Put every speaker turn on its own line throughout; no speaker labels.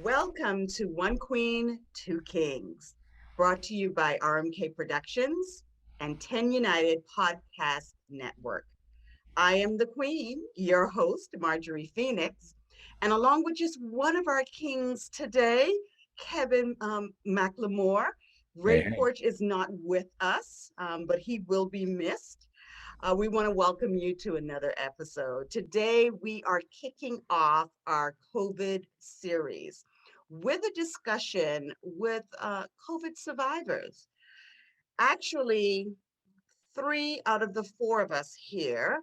Welcome to One Queen, Two Kings, brought to you by RMK Productions and 10 United Podcast Network. I am the Queen, your host, Marjorie Phoenix, and along with just one of our kings today, Kevin McLemore. Ray Porch is not with us, but he will be missed. We want to welcome you to another episode. Today, we are kicking off our COVID series with a discussion with COVID survivors. Actually, 3 out of the 4 of us here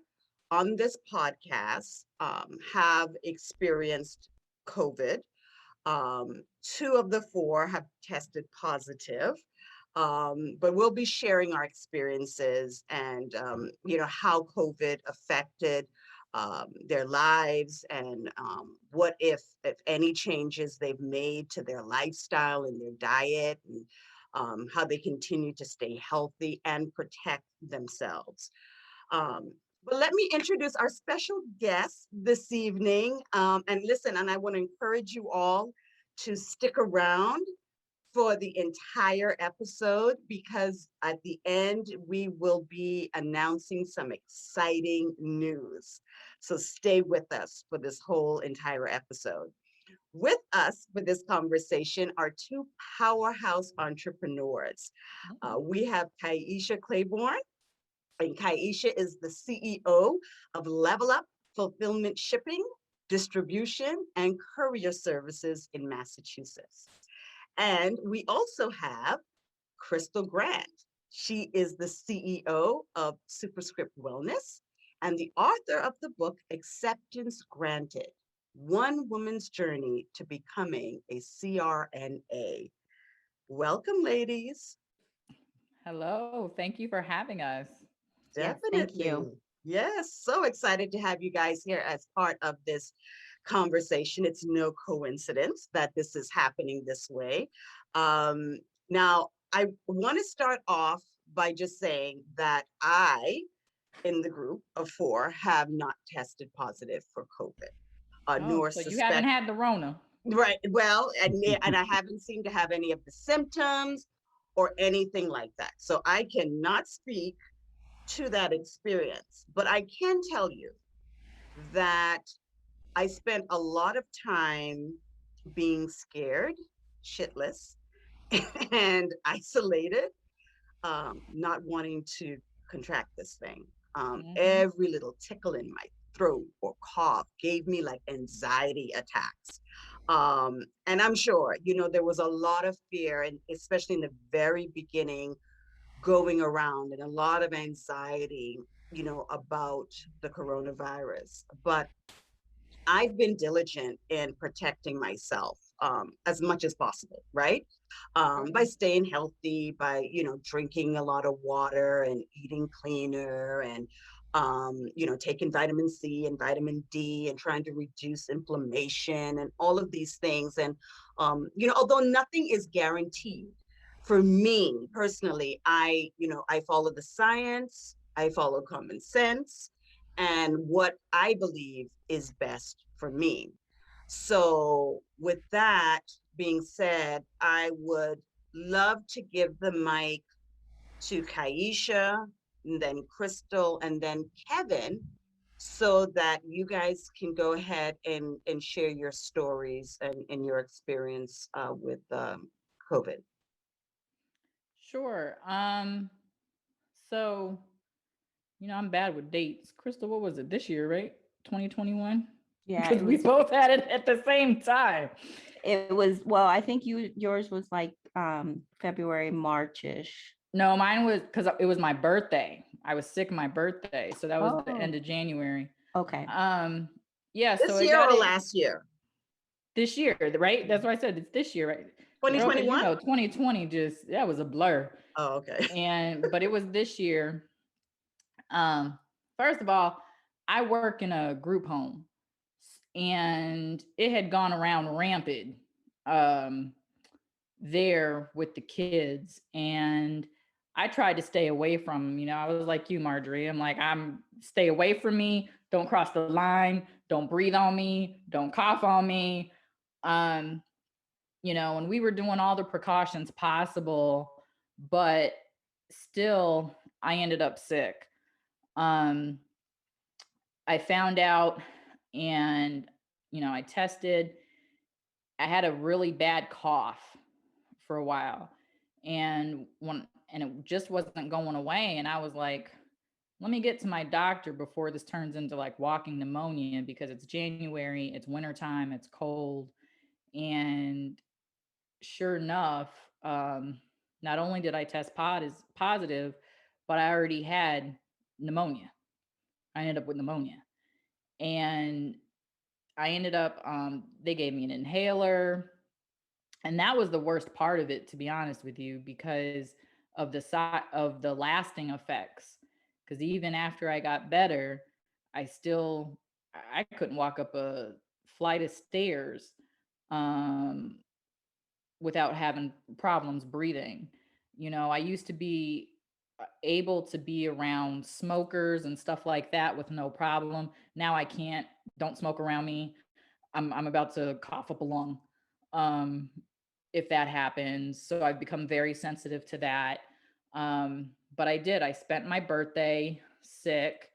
on this podcast have experienced COVID. 2 of the 4 have tested positive. But we'll be sharing our experiences and, how COVID affected their lives and what if any changes they've made to their lifestyle and their diet and how they continue to stay healthy and protect themselves. But let me introduce our special guest this evening. And listen, and I want to encourage you all to stick around for the entire episode, because at the end, we will be announcing some exciting news. So stay with us for this whole entire episode. With us for this conversation are 2 powerhouse entrepreneurs. We have Kyeesha Clayborne, and Kyeesha is the CEO of Level Up Fulfillment Shipping, Distribution, and Courier Services in Massachusetts. And we also have Crystal Grant. She is the CEO of Superscript Wellness and the author of the book Acceptance Granted: One Woman's Journey to Becoming a CRNA. Welcome, ladies.
Hello, thank you for having us.
Definitely. Yes, thank you. Yes, so excited to have you guys here as part of this conversation. It's no coincidence that this is happening this way. Now, I want to start off by just saying that I, in the group of 4, have not tested positive for COVID, nor
so you haven't had the Rona.
Right. Well, and I haven't seemed to have any of the symptoms or anything like that. So I cannot speak to that experience, but I can tell you that I spent a lot of time being scared, shitless, and isolated, not wanting to contract this thing. Every little tickle in my throat or cough gave me like anxiety attacks. And I'm sure, there was a lot of fear, and especially in the very beginning, going around, and a lot of anxiety, about the coronavirus. But I've been diligent in protecting myself as much as possible, right? By staying healthy, by, drinking a lot of water and eating cleaner and, taking vitamin C and vitamin D and trying to reduce inflammation and all of these things. And, although nothing is guaranteed, for me personally, I follow the science, I follow common sense, and what I believe is best for me. So with that being said, I would love to give the mic to Kyeesha, and then Crystal, and then Kevin, so that you guys can go ahead and share your stories and your experience with COVID.
Sure. So I'm bad with dates. Crystal, what was it? This year, right? 2021?
Yeah,
Because
it
we
was.
both had it at the same time.
It was. Well, I think yours was like February, Marchish.
No, mine was because it was my birthday. I was sick my birthday. So that was the end
Oh,
of January.
okay.
Um, yeah, so
This
I
year
got
or
it
last year?
this year, right? That's why I said it's this year, right? Girl, because
2021?
2020 just that was a blur.
Oh, okay.
But it was this year. Um, First of all, I work in a group home and it had gone around rampant um there with the kids, and I tried to stay away from them. I was like you, Marjorie. I'm like, I'm stay away from me, don't cross the line, don't breathe on me, don't cough on me. um and we were doing all the precautions possible, but still I ended up sick. um I found out, and I tested. I had a really bad cough for a while, and it just wasn't going away. And I was like, let me get to my doctor before this turns into like walking pneumonia, because it's January, it's wintertime, it's cold. And sure enough, not only did I test positive, but I already had pneumonia. I ended up with pneumonia. And I ended up, they gave me an inhaler. And that was the worst part of it, to be honest with you, because of the lasting effects. Because even after I got better, I couldn't walk up a flight of stairs um, without having problems breathing. I used to be able to be around smokers and stuff like that with no problem. Now I can't. Don't smoke around me. I'm about to cough up a lung um, if that happens. So I've become very sensitive to that. But I did. I spent my birthday sick.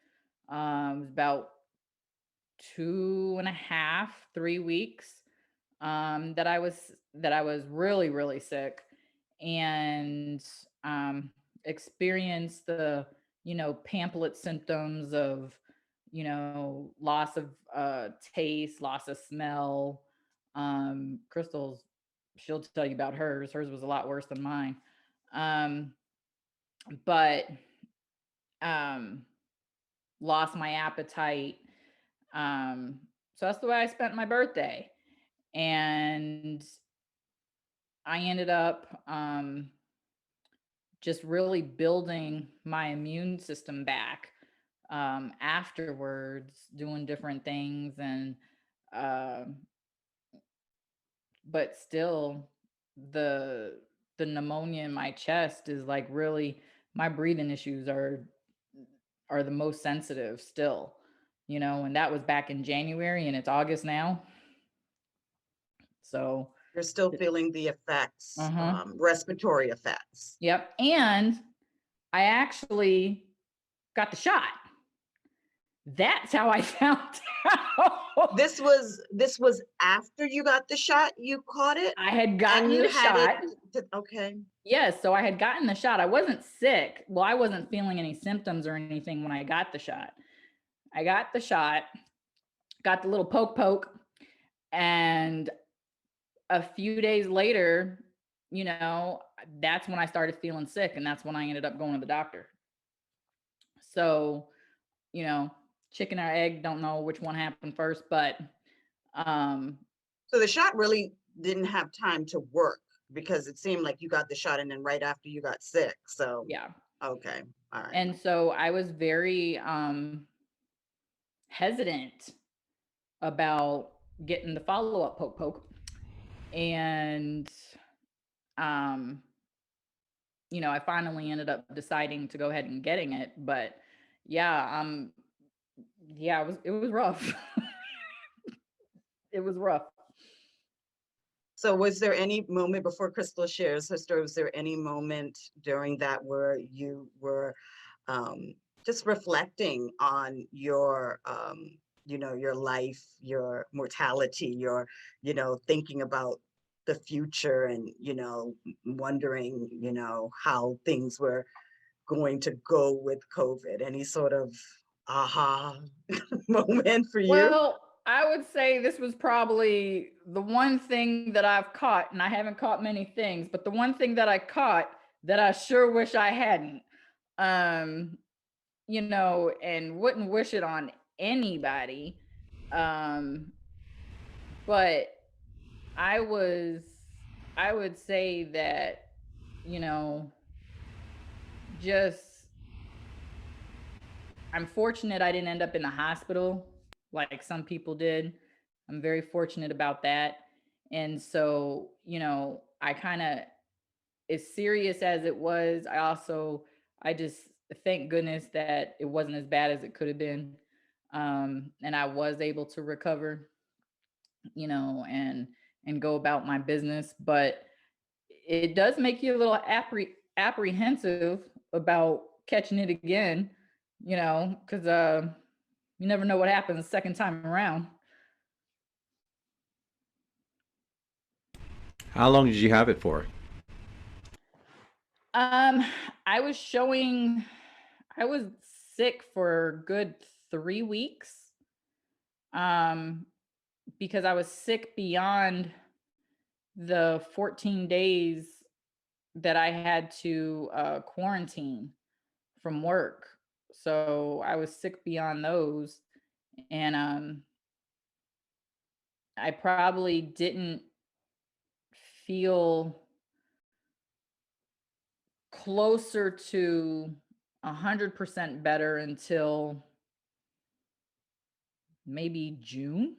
It was about 2.5, 3 weeks that I was really, really sick, and experienced the pamphlet symptoms of loss of taste, loss of smell. Crystal's, she'll tell you about hers was a lot worse than mine. um but um Lost my appetite. So that's the way I spent my birthday. And I ended up just really building my immune system back afterwards, doing different things. And uh, but still, the the pneumonia in my chest is like really, my breathing issues are the most sensitive still. And that was back in January, and it's August now. So
You're still feeling the effects,
uh-huh.
respiratory effects.
Yep. And I actually got the shot. That's how I found out.
This was after you got the shot, you caught it?
I had gotten
And you
the
had
shot.
Okay.
Yes, so I had gotten the shot. I wasn't sick. Well, I wasn't feeling any symptoms or anything when I got the shot. I got the shot, got the little poke, and a few days later, that's when I started feeling sick, and that's when I ended up going to the doctor. So, you know, chicken or egg, don't know which one happened first, but
so the shot really didn't have time to work, because it seemed like you got the shot and then right after you got sick. So
yeah.
okay. All right.
And so I was very hesitant about getting the follow-up poke. And I finally ended up deciding to go ahead and getting it. But yeah, it was rough. It was rough.
So was there any moment, before Crystal shares her story, was there any moment during that where you were just reflecting on your your life, your mortality, your thinking about the future, and wondering how things were going to go with COVID? Any sort of aha moment for you?
Well, I would say this was probably the one thing that I've caught, and I haven't caught many things, but the one thing that I caught that I sure wish I hadn't. Um, and wouldn't wish it on anybody. Um, but I was, I would say that, you know, just I'm fortunate I didn't end up in the hospital like some people did. I'm very fortunate about that. And so, I kind of, as serious as it was, I just thank goodness that it wasn't as bad as it could have been. And I was able to recover, and go about my business. But it does make you a little apprehensive about catching it again, because you never know what happens the second time around.
How long did you have it for?
Um, I was showing, I was sick for a good 3 weeks. Um, because I was sick beyond the 14 days that I had to quarantine from work. So I was sick beyond those. And I probably didn't feel closer to 100% better until maybe June.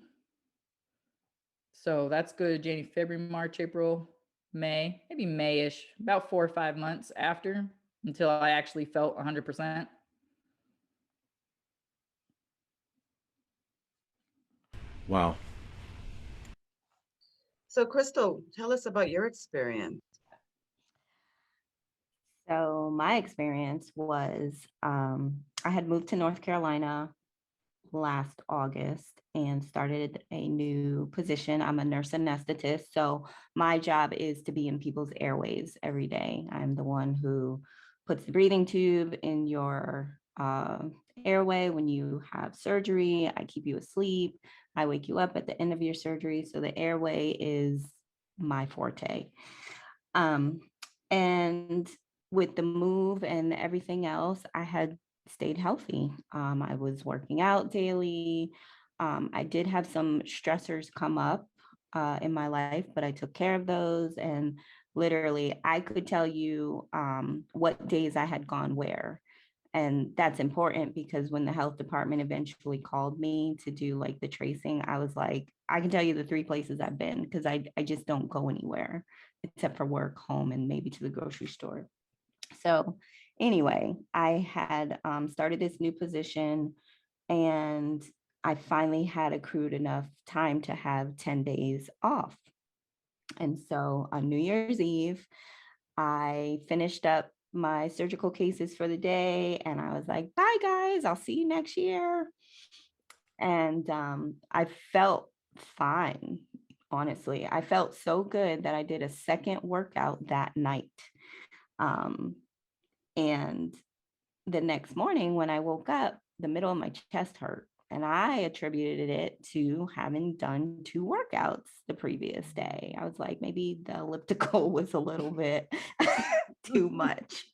So that's good. January, February, March, April, May, maybe May-ish, about 4 or 5 months after, until I actually felt 100%.
Wow.
So, Crystal, tell us about your experience.
So my experience was I had moved to North Carolina last August and started a new position. I'm a nurse anesthetist. So my job is to be in people's airways every day. I'm the one who puts the breathing tube in your airway when you have surgery. I keep you asleep. I wake you up at the end of your surgery. So the airway is my forte. Um, and with the move and everything else, I had stayed healthy. I was working out daily. I did have some stressors come up in my life, but I took care of those. And literally, I could tell you what days I had gone where. And that's important because when the health department eventually called me to do like the tracing, I was like, I can tell you the 3 places I've been because I just don't go anywhere except for work, home, and maybe to the grocery store. So anyway, I had started this new position and I finally had accrued enough time to have 10 days off. And so on New Year's Eve, I finished up my surgical cases for the day and I was like, bye guys, I'll see you next year. And I felt fine, honestly. I felt so good that I did a second workout that night. Um, and the next morning when I woke up, the middle of my chest hurt. And I attributed it to having done 2 workouts the previous day. I was like, maybe the elliptical was a little bit too much.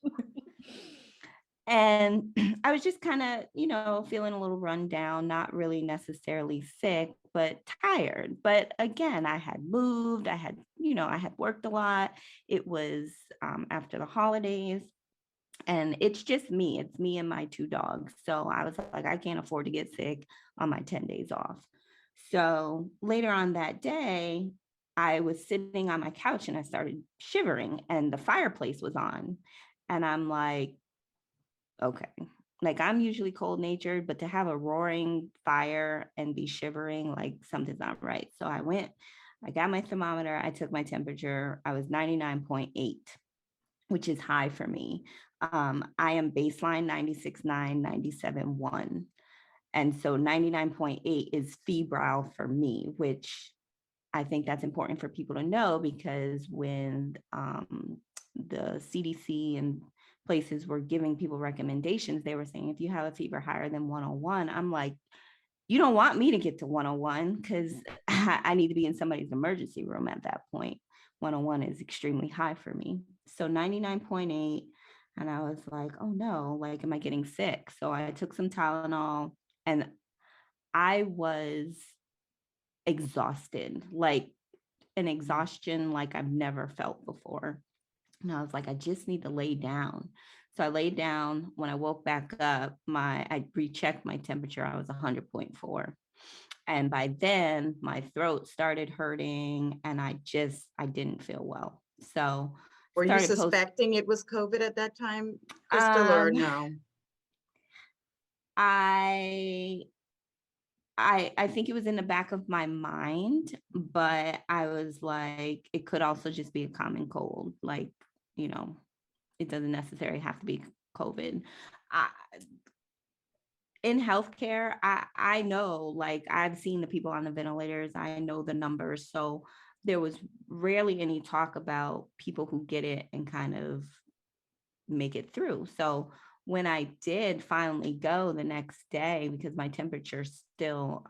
And I was just kind of, feeling a little run down, not really necessarily sick, but tired. But again, I had moved, I had worked a lot. It was after the holidays. And it's just me. It's me and my 2 dogs. So I was like, I can't afford to get sick on my 10 days off. So later on that day, I was sitting on my couch and I started shivering and the fireplace was on. And I'm like, okay, like I'm usually cold natured, but to have a roaring fire and be shivering, like something's not right. So I got my thermometer, I took my temperature, I was 99.8, which is high for me. I am baseline 96.9, 97.1. And so 99.8 is febrile for me, which I think that's important for people to know because when the CDC and places were giving people recommendations, they were saying, if you have a fever higher than 101, I'm like, you don't want me to get to 101 because I need to be in somebody's emergency room at that point. 101 is extremely high for me. So 99.8. And I was like, oh no, like, am I getting sick? So I took some Tylenol and I was exhausted, like an exhaustion like I've never felt before. And I was like, I just need to lay down. So I laid down. When I woke back up, I rechecked my temperature. I was 100.4. And by then my throat started hurting and I didn't feel well. So
Were you
started
suspecting it was COVID at that time, Crystal, or no?
I think it was in the back of my mind, but I was like, it could also just be a common cold. Like, it doesn't necessarily have to be COVID. I, in healthcare, I know, like, I've seen the people on the ventilators, I know the numbers. So there was rarely any talk about people who get it and kind of make it through. So when I did finally go the next day, because my temperature still,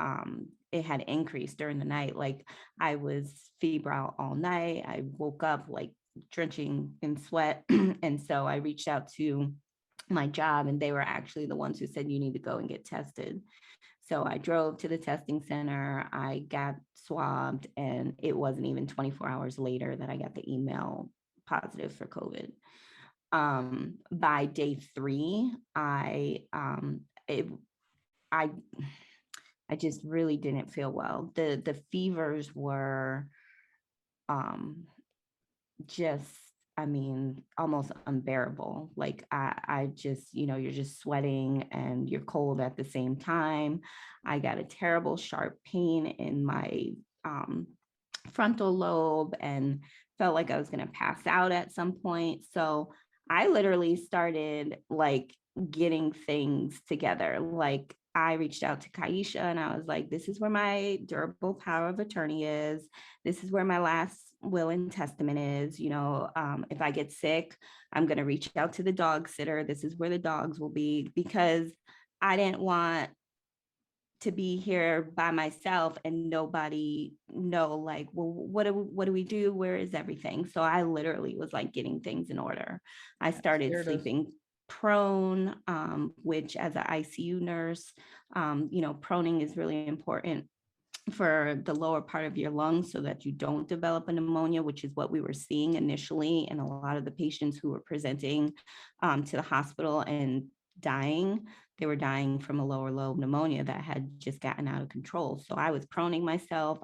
it had increased during the night. Like, I was febrile all night. I woke up like drenching in sweat. And so I reached out to my job and they were actually the ones who said, you need to go and get tested. So I drove to the testing center, I got swabbed, and it wasn't even 24 hours later that I got the email positive for COVID. By day 3, I just really didn't feel well. The fevers were just, I mean, almost unbearable. Like, I just, you're just sweating and you're cold at the same time. I got a terrible sharp pain in my frontal lobe and felt like I was going to pass out at some point. So I literally started like getting things together. Like, I reached out to Kyeesha and I was like, this is where my durable power of attorney is. This is where my last will and testament is. If I get sick, I'm going to reach out to the dog sitter. This is where the dogs will be, because I didn't want to be here by myself and nobody know, like, well, what do we do? Where is everything? So I literally was like getting things in order. I started sleeping prone, which as an ICU nurse, proning is really important for the lower part of your lungs so that you don't develop a pneumonia, which is what we were seeing initially in a lot of the patients who were presenting to the hospital and dying. They were dying from a lower lobe pneumonia that had just gotten out of control. So I was proning myself.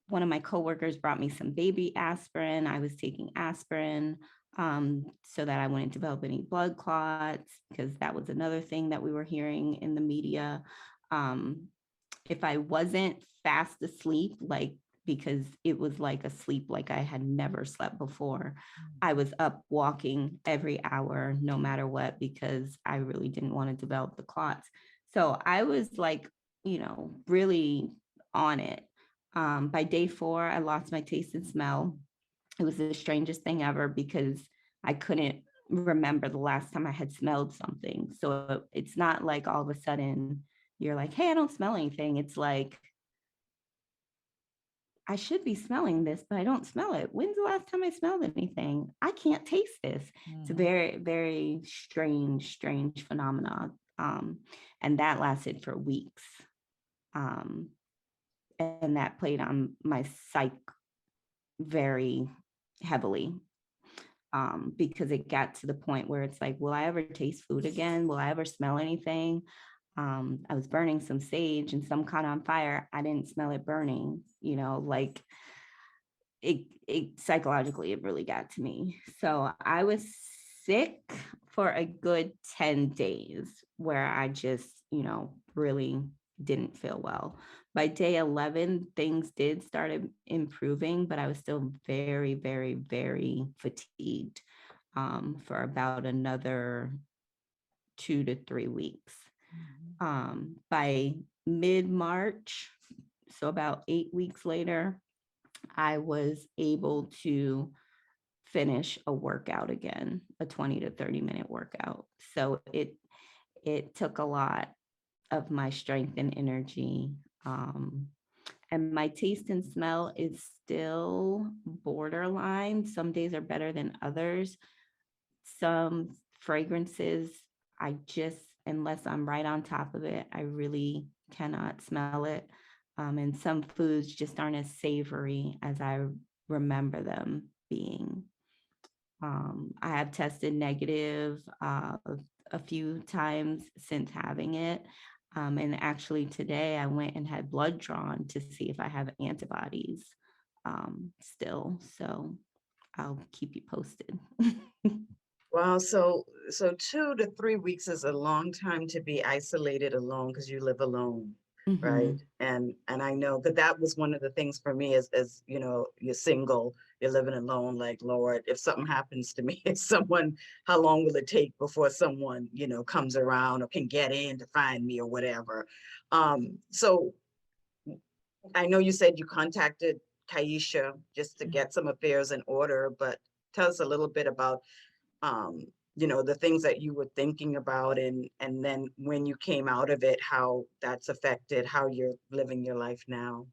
One of my coworkers brought me some baby aspirin. I was taking aspirin so that I wouldn't develop any blood clots, because that was another thing that we were hearing in the media. If I wasn't fast asleep, like, because it was like a sleep like I had never slept before, I was up walking every hour, no matter what, because I really didn't want to develop the clots. So I was like, really on it. By day 4, I lost my taste and smell. It was the strangest thing ever because I couldn't remember the last time I had smelled something. So it's not like all of a sudden you're like, hey, I don't smell anything. It's like, I should be smelling this, but I don't smell it. When's the last time I smelled anything? I can't taste this. It's a very, very strange phenomenon. And that lasted for weeks. And that played on my psyche very heavily. Because it got to the point where it's like, will I ever taste food again? Will I ever smell anything? I was burning some sage and some caught on fire. I didn't smell it burning, like it psychologically, it really got to me. So I was sick for a good 10 days where I just, really didn't feel well. By day 11, things did start improving, but I was still very, very, very fatigued for about another 2 to 3 weeks. By mid-March, so about 8 weeks later, I was able to finish a workout again, a 20 to 30-minute workout. So it took a lot of my strength and energy. And my taste and smell is still borderline. Some days are better than others. Some fragrances, I just, unless I'm right on top of it, I really cannot smell it. And some foods just aren't as savory as I remember them being. I have tested negative a few times since having it. And actually today I went and had blood drawn to see if I have antibodies still. So I'll keep you posted.
Wow, so 2 to 3 weeks is a long time to be isolated alone because you live alone, right? And I know that was one of the things for me as you know, you're single, you're living alone, like, Lord, if something happens to me, if someone, how long will it take before someone, you know, comes around or can get in to find me or whatever? So I know you said you contacted Kyeesha just to get some affairs in order, but tell us a little bit about you know, the things that you were thinking about and then when you came out of it, how that's affected how you're living your life now.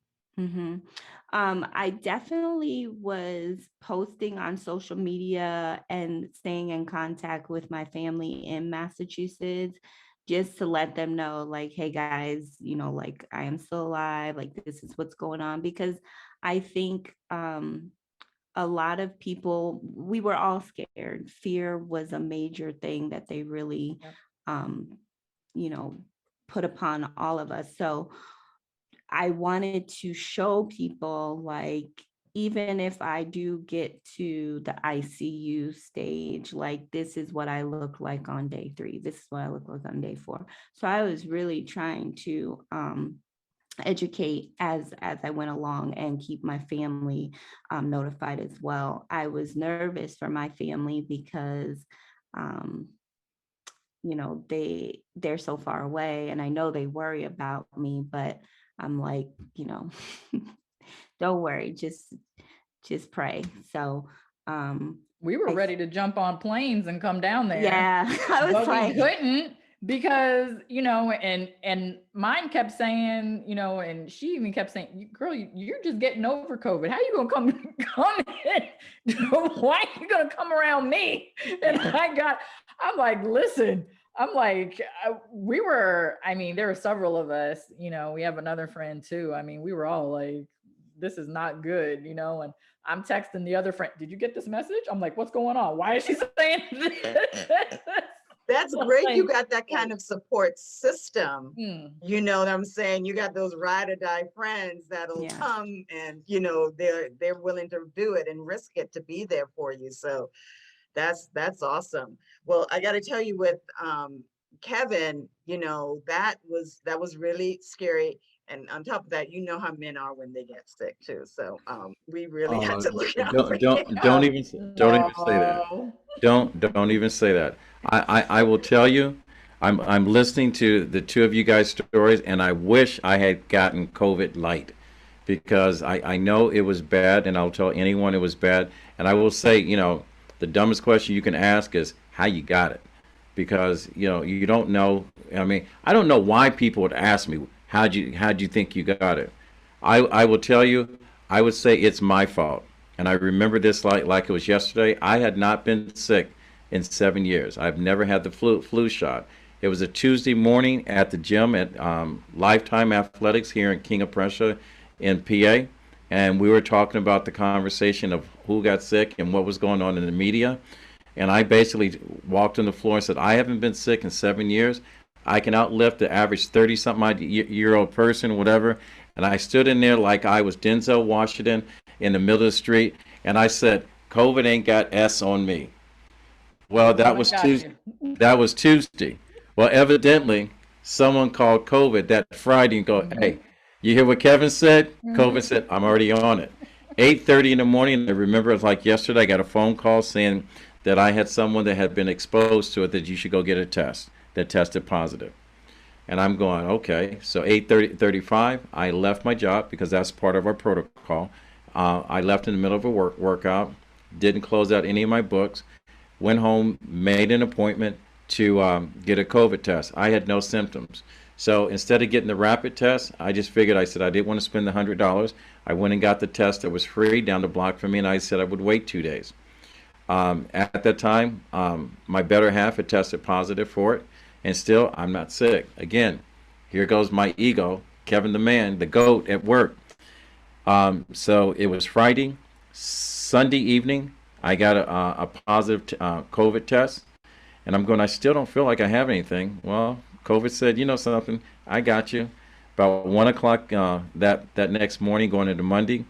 I definitely was posting on social media and staying in contact with my family in Massachusetts just to let them know, like, hey guys, you know, like I am still alive, like this is what's going on. Because I think a lot of people, we were all scared. Fear was a major thing that they really, you know, put upon all of us. So I wanted to show people, like, even if I do get to the ICU stage, like this is what I look like on day 3. This is what I look like on day 4. So I was really trying to educate as I went along and keep my family notified as well. I was nervous for my family because you know, they're so far away and I know they worry about me, but I'm like, you know, don't worry, just pray. So
we were ready to jump on planes and come down there.
Yeah, I was
but
like,
we couldn't because, you know, and mine kept saying, you know, and she even kept saying, girl, you're just getting over COVID. How you gonna come in? Why are you gonna come around me? And I'm like, listen, I'm like, I mean, there were several of us, you know, we have another friend too. I mean, we were all like, this is not good, you know, and I'm texting the other friend, did you get this message? I'm like, what's going on? Why is she saying this?
That's great. You got that kind of support system. You know what I'm saying? You got those ride or die friends that'll come and, you know, they're willing to do it and risk it to be there for you. So that's awesome. Well, I got to tell you with Kevin, you know, that was really scary. And on top of that, you know how men are when they get sick too. So we really had to look out for
don't even say that. Don't even say that. I will tell you, I'm listening to the two of you guys' stories, and I wish I had gotten COVID light because I know it was bad, and I'll tell anyone it was bad. And I will say, you know, the dumbest question you can ask is how you got it, because you know you don't know. I mean, I don't know why people would ask me how'd you think you got it. I will tell you, I would say it's my fault, and I remember this like it was yesterday. I had not been sick in 7 years. I've never had the flu shot. It was a Tuesday morning at the gym at Lifetime Athletics here in King of Prussia in PA. And we were talking about the conversation of who got sick and what was going on in the media. And I basically walked on the floor and said, I haven't been sick in 7 years. I can outlift the average 30-something-year-old person, whatever. And I stood in there like I was Denzel Washington in the middle of the street. And I said, COVID ain't got S on me. Well, that was Tuesday. That was Tuesday. Well, evidently, someone called COVID that Friday and go, hey, you hear what Kevin said? COVID said, I'm already on it. 8:30 in the morning, I remember it was like yesterday, I got a phone call saying that I had someone that had been exposed to it, that you should go get a test that tested positive. And I'm going, okay. So 8:35, I left my job because that's part of our protocol. I left in the middle of a workout. didn't close out any of my books, went home, made an appointment to get a COVID test. I had no symptoms. So instead of getting the rapid test, I just figured, I said I didn't want to spend the $100. I went and got the test that was free down the block from me, and I said I would wait 2 days. At that time, my better half had tested positive for it, and still I'm not sick. Again, here goes my ego, Kevin the man, the GOAT at work. So it was Friday. Sunday evening, I got a positive COVID test, and I'm going, I still don't feel like I have anything. Well, COVID said, you know something, I got you. About 1 o'clock that next morning, going into Monday,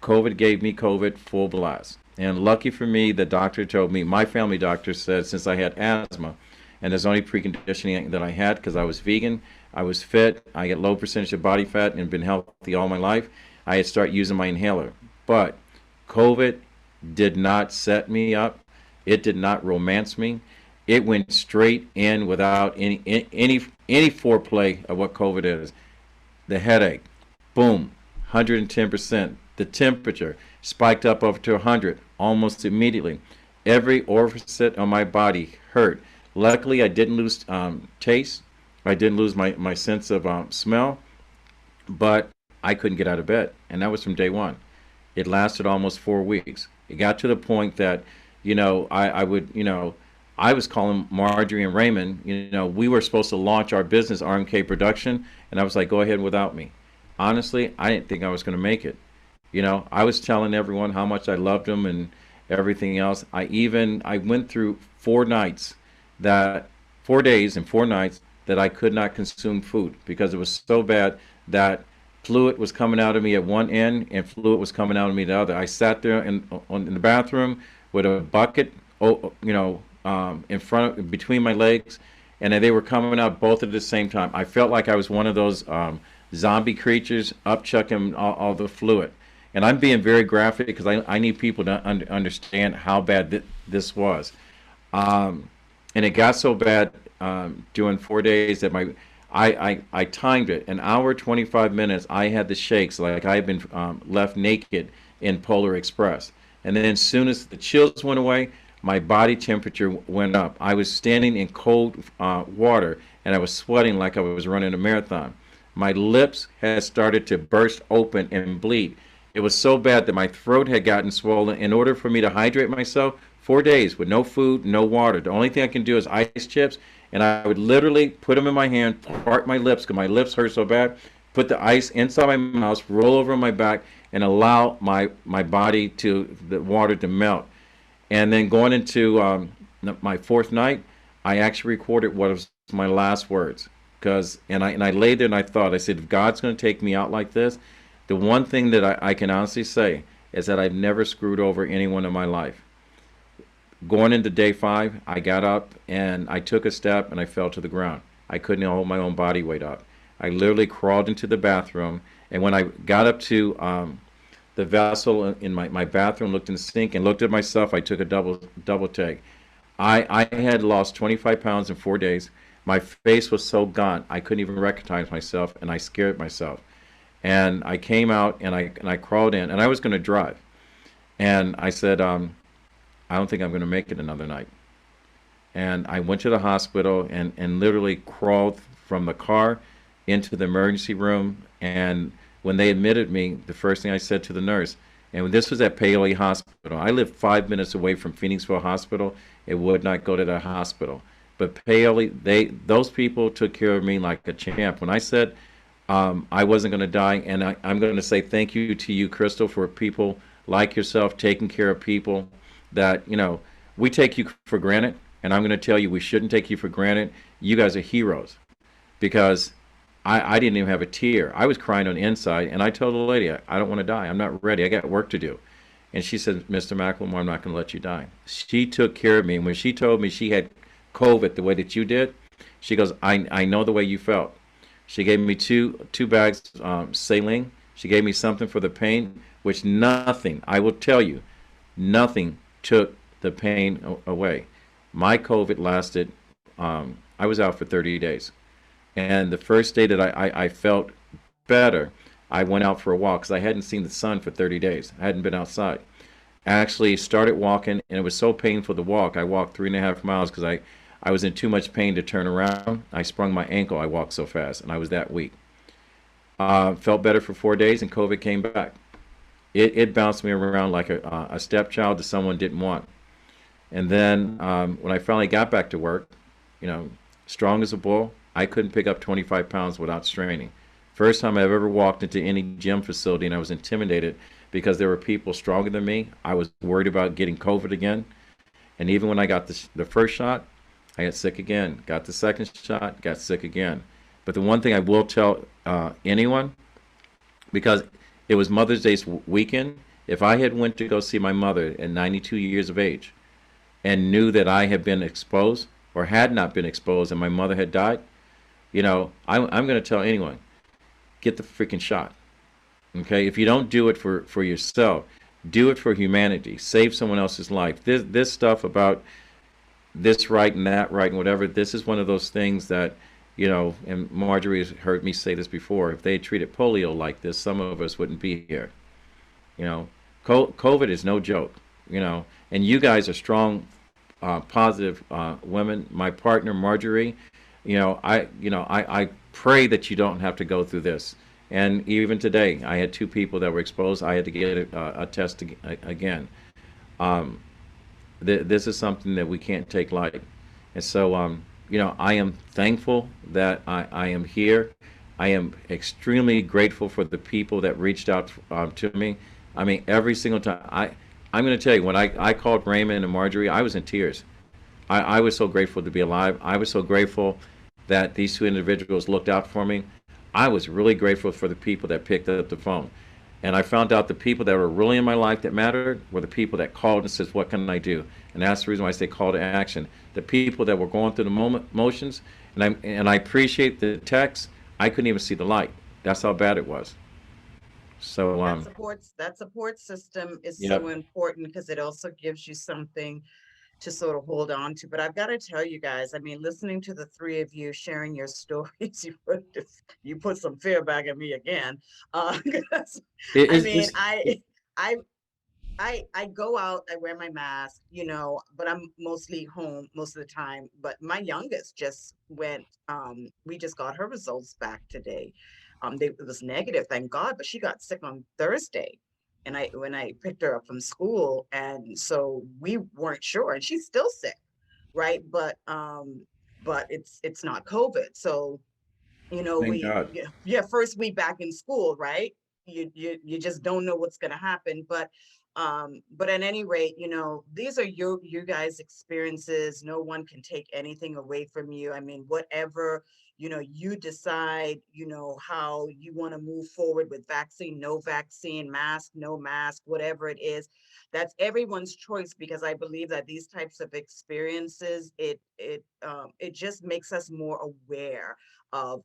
COVID gave me COVID full blast. And lucky for me, the doctor told me, my family doctor said, since I had asthma, and there's only preconditioning that I had because I was vegan, I was fit, I get low percentage of body fat and been healthy all my life, I had started using my inhaler. But COVID did not set me up. It did not romance me. It went straight in without any foreplay of what COVID is. The headache, boom, 110%. The temperature spiked up over to 100 almost immediately. Every orifice on my body hurt. Luckily, I didn't lose taste. I didn't lose my sense of smell, but I couldn't get out of bed, and that was from day one. It lasted almost 4 weeks. It got to the point that, I would, I was calling Marjorie and Raymond, we were supposed to launch our business, RMK Production, and I was like, go ahead without me. Honestly, I didn't think I was going to make it. I was telling everyone how much I loved them and everything else. I went through 4 days and 4 nights that I could not consume food because it was so bad that fluid was coming out of me at one end and fluid was coming out of me the other. I sat there in the bathroom with a bucket, in front of, between my legs, and they were coming out both at the same time. I felt like I was one of those zombie creatures upchucking all the fluid. And I'm being very graphic because I need people to understand how bad this was. And it got so bad during 4 days that I timed it. An hour, 25 minutes, I had the shakes like I had been left naked in Polar Express. And then as soon as the chills went away, my body temperature went up. I was standing in cold water, and I was sweating like I was running a marathon. My lips had started to burst open and bleed. It was so bad that my throat had gotten swollen. In order for me to hydrate myself, 4 days with no food, no water. The only thing I can do is ice chips, and I would literally put them in my hand, part my lips because my lips hurt so bad, put the ice inside my mouth, roll over on my back, and allow my body the water to melt. And then going into my 4th night, I actually recorded what was my last words. And I lay there and I thought, I said, if God's going to take me out like this, the one thing that I can honestly say is that I've never screwed over anyone in my life. Going into day 5, I got up and I took a step and I fell to the ground. I couldn't hold my own body weight up. I literally crawled into the bathroom, and when I got up to the vessel in my bathroom, looked in the sink and looked at myself, I took a double take. I had lost 25 pounds in 4 days. My face was so gaunt I couldn't even recognize myself, and I scared myself. And I came out and I crawled in, and I was going to drive. And I said, I don't think I'm going to make it another night. And I went to the hospital and literally crawled from the car into the emergency room. And when they admitted me, the first thing I said to the nurse, and this was at Paoli Hospital. I lived 5 minutes away from Phoenixville Hospital. It would not go to that hospital. But Paoli, those people took care of me like a champ. When I said I wasn't going to die, and I'm going to say thank you to you, Crystal, for people like yourself taking care of people that, we take you for granted. And I'm going to tell you, we shouldn't take you for granted. You guys are heroes, because I didn't even have a tear. I was crying on the inside, and I told the lady, I don't want to die. I'm not ready. I got work to do. And she said, Mr. McLemore, I'm not going to let you die. She took care of me. And when she told me she had COVID the way that you did, she goes, I know the way you felt. She gave me two bags saline. She gave me something for the pain, which nothing, I will tell you, nothing took the pain away. My COVID lasted, I was out for 30 days. And the first day that I felt better, I went out for a walk because I hadn't seen the sun for 30 days. I hadn't been outside. actually started walking, and it was so painful to walk. I walked 3.5 miles because I was in too much pain to turn around. I sprung my ankle. I walked so fast, and I was that weak. Felt better for 4 days, and COVID came back. It bounced me around like a stepchild that someone didn't want. And then when I finally got back to work, you know, strong as a bull, I couldn't pick up 25 pounds without straining. First time I've ever walked into any gym facility, and I was intimidated because there were people stronger than me. I was worried about getting COVID again. And even when I got the first shot, I got sick again. Got the second shot, got sick again. But the one thing I will tell anyone, because it was Mother's Day weekend, if I had went to go see my mother at 92 years of age and knew that I had been exposed or had not been exposed and my mother had died, I'm going to tell anyone, get the freaking shot. Okay, if you don't do it for yourself, do it for humanity. Save someone else's life. This stuff about this right and that right and whatever, this is one of those things that, and Marjorie has heard me say this before, if they had treated polio like this, some of us wouldn't be here. COVID is no joke, and you guys are strong, positive women. My partner, Marjorie, I pray that you don't have to go through this. And even today, I had 2 people that were exposed. I had to get a test again. This is something that we can't take light. And so, I am thankful that I am here. I am extremely grateful for the people that reached out to me. I mean, every single time. I'm going to tell you, when I called Raymond and Marjorie, I was in tears. I was so grateful to be alive. I was so grateful that these 2 individuals looked out for me. I was really grateful for the people that picked up the phone. And I found out the people that were really in my life that mattered were the people that called and says, what can I do? And that's the reason why I say call to action. The people that were going through the motions, and I appreciate the text. I couldn't even see the light. That's how bad it was. So
that support system is
yep.
so important because it also gives you something to sort of hold on to. But I've got to tell you guys, I mean, listening to the 3 of you sharing your stories, you put some fear back at me again. I go out, I wear my mask, but I'm mostly home most of the time. But my youngest just went, we just got her results back today. It was negative, thank God, but she got sick on Thursday. And when I picked her up from school, and so we weren't sure, and she's still sick, right? But it's not COVID. So,
Thank God.
first week back in school, right? You just don't know what's gonna happen. But at any rate, these are you guys' experiences. No one can take anything away from you. I mean, whatever you decide, how you want to move forward with vaccine, no vaccine, mask, no mask, whatever it is, that's everyone's choice. Because I believe that these types of experiences, it just makes us more aware of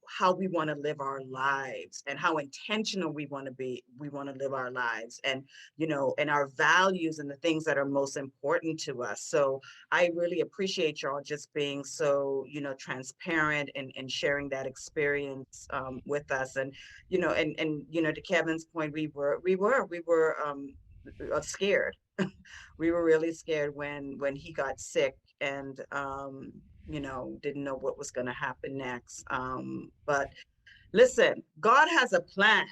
how we want to live our lives and how intentional we want to live our lives, and and our values and the things that are most important to us. So I really appreciate y'all just being so transparent and sharing that experience with us. And to Kevin's point, we were scared. We were really scared when he got sick, and didn't know what was going to happen next. But listen, God has a plan.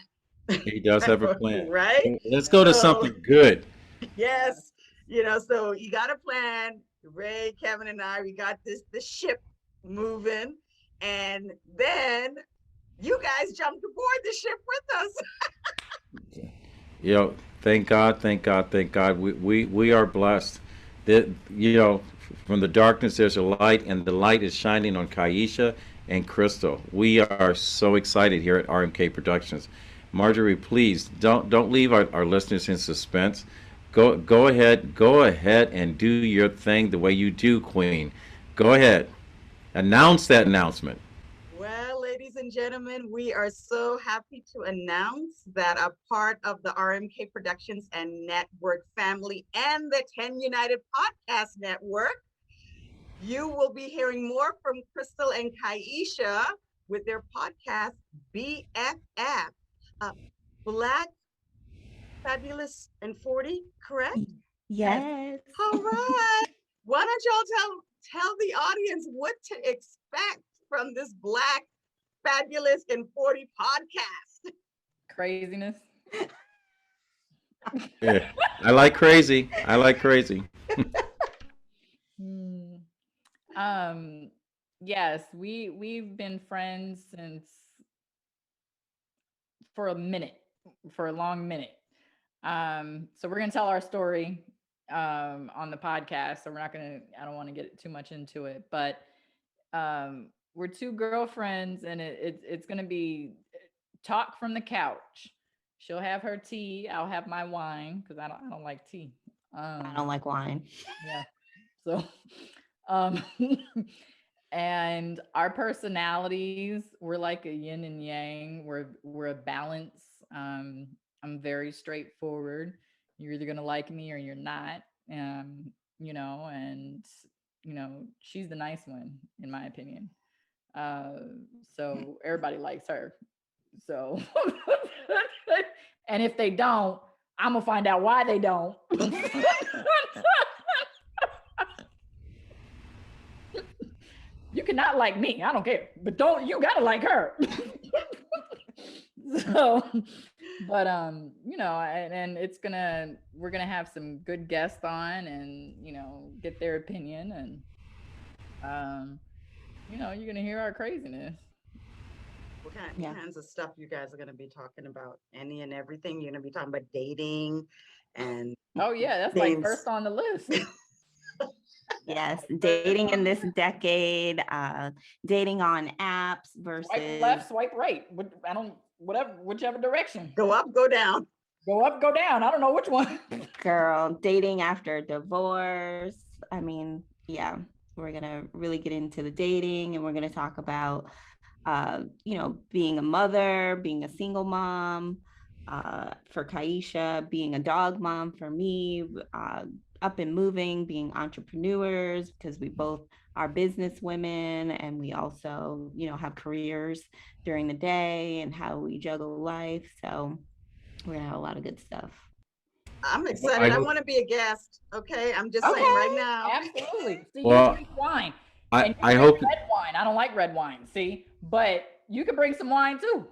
He does have a plan.
Right?
Let's go to something good.
Yes. So you got a plan. Ray, Kevin, and I, we got the ship moving. And then you guys jumped aboard the ship with us.
Thank God, thank God, thank God. We are blessed. That from the darkness there's a light, and the light is shining on Kyeesha and Crystal. We are so excited here at RMK Productions. Marjorie, please don't leave our listeners in suspense. Go ahead and do your thing the way you do, Queen. Go ahead. Announce that announcement.
Well, ladies and gentlemen, we are so happy to announce that a part of the RMK Productions and Network family and the 10 United Podcast Network, you will be hearing more from Crystal and Kyeesha with their podcast, BFF, Black Fabulous and 40, correct?
Yes.
All right. Why don't y'all tell the audience what to expect from this Black Fabulous and 40 podcast?
Craziness.
Yeah. I like crazy. I like crazy.
Hmm. Um, yes, we've been friends since for a long minute. So we're gonna tell our story on the podcast. So I don't want to get too much into it, but we're two girlfriends, and it's gonna be talk from the couch. She'll have her tea, I'll have my wine because I don't like tea.
I don't like wine.
Yeah. So um and our personalities, we're like a yin and yang. We're a balance. I'm very straightforward. You're either gonna like me or you're not. And she's the nice one in my opinion. Uh, so everybody likes her. So and if they don't, I'm gonna find out why they don't. You cannot like me. I don't care. But you gotta like her. So, but and we're gonna have some good guests on and get their opinion and you're gonna hear our craziness.
What kinds of stuff you guys are going to be talking about? Any and everything? You're going to be talking about dating and
oh yeah, that's
things.
like first on the list.
Yes, dating in this decade, dating on apps versus
swipe left, swipe right. Whichever direction.
Go up, go down.
Go up, go down. I don't know which one.
girl, dating after divorce. I mean, yeah, we're gonna really get into the dating, and we're gonna talk about being a mother, being a single mom, for Kyeesha, being a dog mom for me, up and moving, being entrepreneurs, because we both are business women, and we also, have careers during the day and how we juggle life. So we're gonna have a lot of good stuff.
I'm excited. I want to be a guest. Okay. I'm just saying right now.
Absolutely. See,
Well,
you drink wine.
I hope
red wine. I don't like red wine. See, but you can bring some wine too.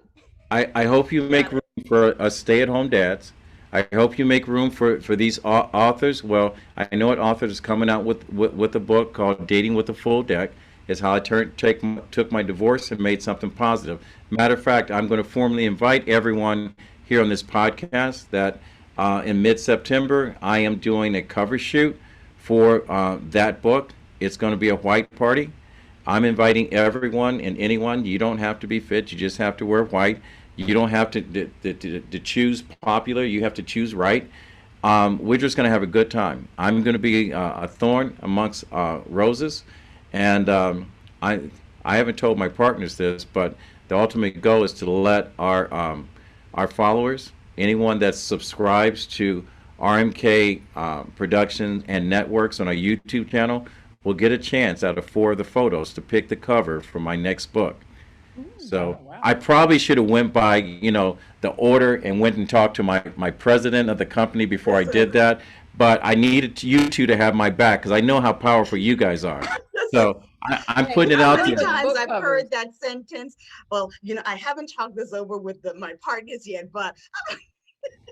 I hope you make room for us stay-at-home dads. I hope you make room for these authors. Well, I know an author is coming out with a book called Dating with a Full Deck. It's how I took my divorce and made something positive. Matter of fact, I'm going to formally invite everyone here on this podcast that in mid-September, I am doing a cover shoot for that book. It's going to be a white party. I'm inviting everyone and anyone. You don't have to be fit. You just have to wear white. You don't have to choose popular. You have to choose right. We're just going to have a good time. I'm going to be a thorn amongst roses. And I haven't told my partners this, but the ultimate goal is to let our followers, anyone that subscribes to RMK Productions and Networks on our YouTube channel, will get a chance out of 4 of the photos to pick the cover for my next book. So
wow.
I probably should have went by, the order and went and talked to my president of the company before I did that. But I needed you two to have my back because I know how powerful you guys are. So I'm putting it out
How many
there.
times I've heard that sentence? Well, I haven't talked this over with my partners yet, but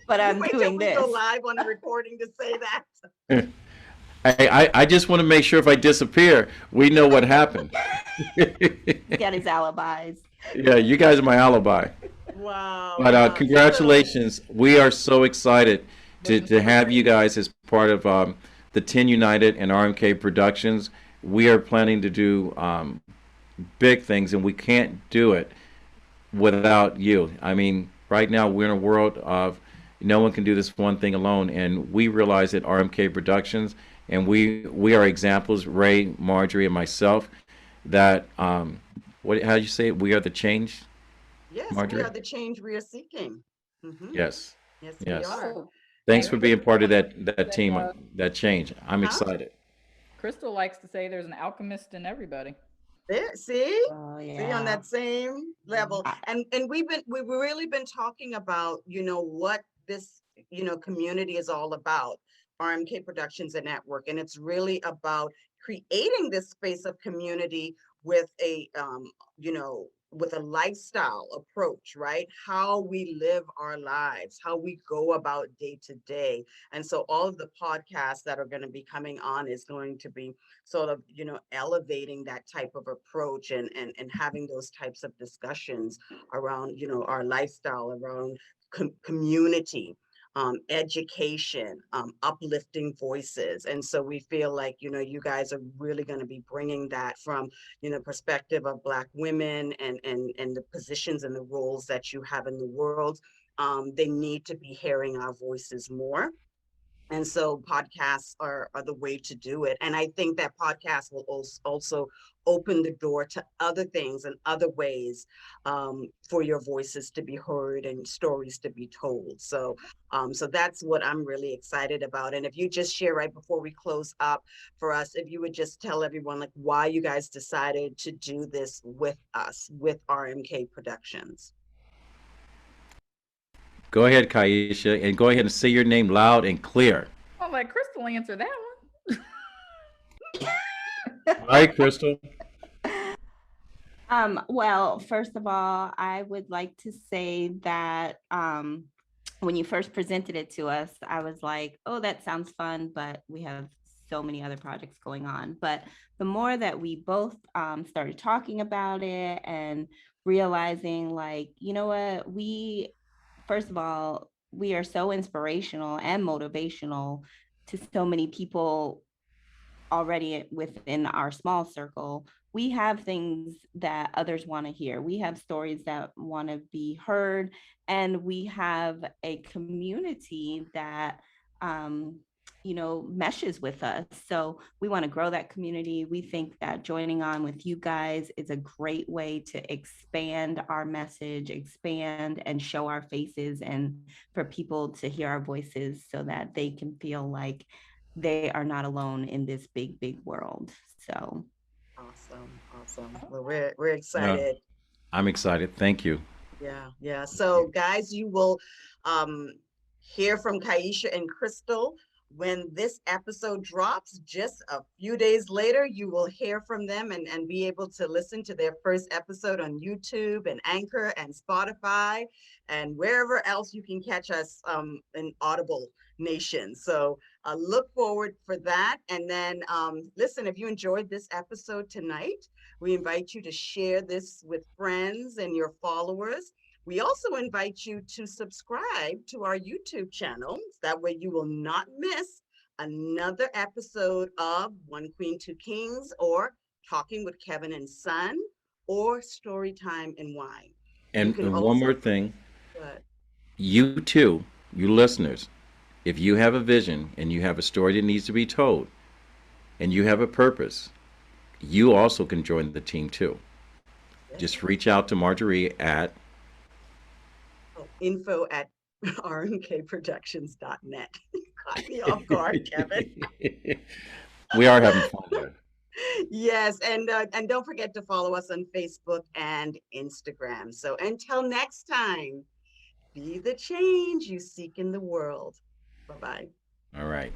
I'm
wait
doing
till we
this.
go live on the recording to say that.
I just want to make sure if I disappear, we know what happened.
Got his alibis.
Yeah, you guys are my alibi.
Wow.
But congratulations. We are so excited to have you guys as part of the 10 United and RMK Productions. We are planning to do big things, and we can't do it without you. I mean, right now we're in a world of no one can do this one thing alone, and we realize at RMK Productions, and we are examples, Ray, Marjorie, and myself, that how do you say it? We are the change.
Yes,
Marjorie?
we are the change we are seeking. Mm-hmm.
Yes.
Yes,
Yes.
we are.
Thanks for being part of that team, that change. I'm excited.
Crystal likes to say there's an alchemist in everybody.
There, see?
Oh, yeah.
See, on that same level. And we've really been talking about, what this community is all about, RMK Productions and Network. And it's really about creating this space of community with with a lifestyle approach, right? How we live our lives, how we go about day to day. And so all of the podcasts that are going to be coming on is going to be sort of, elevating that type of approach and having those types of discussions around, our lifestyle, around community, education, uplifting voices. And so we feel like, you guys are really going to be bringing that from, perspective of Black women and the positions and the roles that you have in the world. They need to be hearing our voices more. And so podcasts are the way to do it. And I think that podcasts will also open the door to other things and other ways for your voices to be heard and stories to be told. So that's what I'm really excited about. And if you just share right before we close up for us, if you would just tell everyone like why you guys decided to do this with us, with RMK Productions.
Go ahead, Kyeesha, and go ahead and say your name loud and clear.
I'll let Crystal answer that one.
All right, Crystal.
Well, first of all, I would like to say that when you first presented it to us, I was like, oh, that sounds fun, but we have so many other projects going on. But the more that we both started talking about it and realizing like, you know what, first of all, we are so inspirational and motivational to so many people already within our small circle. We have things that others want to hear. We have stories that want to be heard, and we have a community that meshes with us. So we want to grow that community. We think that joining on with you guys is a great way to expand our message, expand and show our faces, and for people to hear our voices so that they can feel like they are not alone in this big, big world. So
awesome. Well, we're excited.
I'm excited. Thank you.
Yeah. So guys, you will hear from Kyeesha and Crystal when this episode drops. Just a few days later, you will hear from them and be able to listen to their first episode on YouTube and Anchor and Spotify and wherever else you can catch us in Audible Nation. So look forward for that. And then listen, if you enjoyed this episode tonight, we invite you to share this with friends and your followers. We also invite you to subscribe to our YouTube channel. That way you will not miss another episode of One Queen, Two Kings, or Talking with Kevin and Son, or Storytime and Wine.
And one more thing. You too, you listeners, if you have a vision and you have a story that needs to be told and you have a purpose, you also can join the team too. Just reach out to Marjorie at
info@rmkproductions.net. Caught me off guard, Kevin.
We are having fun there.
Yes, and don't forget to follow us on Facebook and Instagram. So until next time, be the change you seek in the world. Bye-bye.
All right.